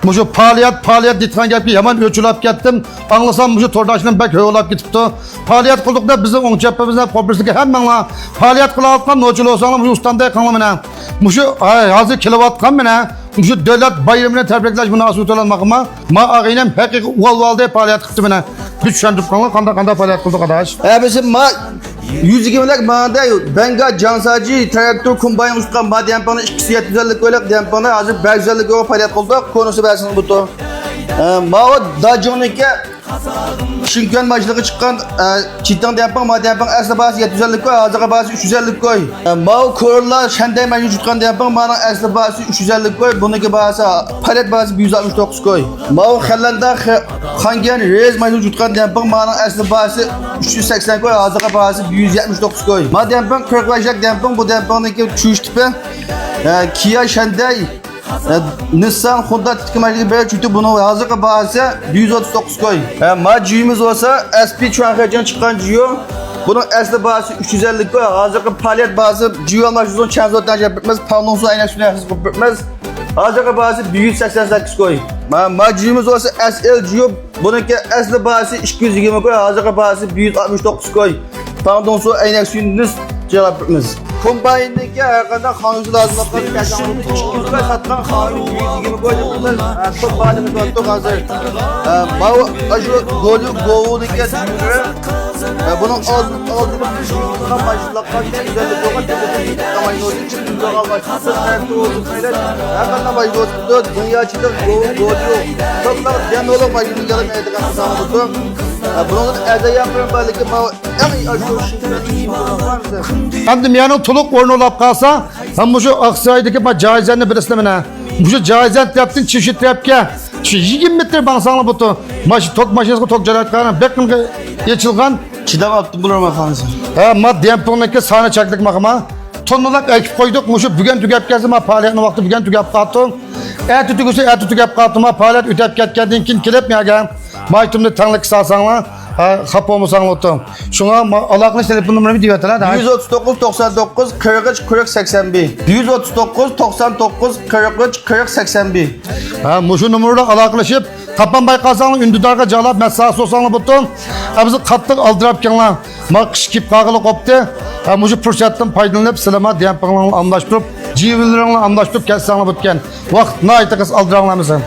Muşu faaliyet ditkan gapga yaman ölçülüp kettim. Anlasam muşu tordaşının bek höylap gitipti. Faaliyet kıldıkta bizim on çepimizde popülistik hemmenla faaliyet kılavatkan noçulu olsanlar muşu ustanday kanlamına. Muşu hazır kilovatkan mına. Muşu devlet bayramına tebrikleş bunu asıl olanmakıma. Ma ağinem hakik uvalvalde faaliyet kıttı mına. Güç şendip kanla kanda faaliyet kıldık arkadaş. Bizim ma 120'lik mağda benga cansacı traktör kumbayın uçkan ma diyen bana 250'lik öyle diyen bana hazır 550'lik öyle faaliyet kıldık. Konusu versin bu to. Ma o Dajon'ike Şinken başlığı çıkan çitten de yapan ma diyen bana asla bazı 750'lik koy, hazır bazı 350'lik koy. Ma o korlar şendey mecbur çıkan de yapan bana asla bazı 350'lik koy. Bununki bazı palet bazı 169 koy. Ma o xellanda Xangen rez mecbur çıkan de yapan bana asla bazı 380 koy, hazır bazı 179 koy. Ma diyen bana 40 başlık diyen bana bu diyen bana ki çüş tipi Kia şendey Nissan Honda tıkımacılığı böyle çünkü bunu hazır bazı 139 koy. Maciyimiz olsa SP şu an kaçan çıkan ciyo. Bunun aslı bazı 350 koy. Hazır palet bazı ciyo almak üzere çanzottan yapılmaz. Pavlonsu ayna şuna yapılmaz. Hazır bazı 188 koy. Maciyimiz olsa SL ciyo. Bununki aslı bazı 220 koy. Hazır bazı 169 koy. Pavlonsu ayna şuna yapılmaz. Kombayindeki arkadaşlar kanuncu lazım olan yaşamını çıkıyor sattan kanun 120 koydu bunlar çok bademi tuttuk hazır. Bu aşı golü bunun ağzını başlıkla kalbine güzellik yok ama yine için güzel almışsın her oldu sayılar arkadaşlar başlıyor dünya içinde golü toplar yan olan başlıklı yalan edilgen sana bu bunun elde yapıyorum belki en iyi aşı Andım yani tuluk ornu olap kalsa hem bu şu Aksaray'daki caizlerini birisine mine. Bu şu caizlet yaptın çeşit yapke. 20 metre bana sana butu. Tok maşinesi tok calat karan. Bekle geçilgan. Çidam yaptım bulurum efendim. Ma dempondaki sahne çaktık makama. Tonlulak ekip koyduk. Muşu bügen tügep gezdim ma faaliyetini vakti bügen tügep kattım. Tügep kattım ma faaliyet ütep ketkendiğin kin kilep mi aga. Maytumda tanlık sağsanla. Kapı olmasan otum. Şuna Allah'ın telefon numaramı diyor lan. 139 99 43 40 81. 139 99 43 40 81. Muşu numarayla alakalaşıp tapan baykasanla ündüdarga cevap mesaj sosanla butun. Bizi katlık aldırıp kenla. Ma kışkip kağılı koptu. Muşu fırsattan faydalanıp silama diyen panla anlaştırıp, civillerle anlaştırıp kelsanla butken. Vakt ne ayta kız aldıranla mısın?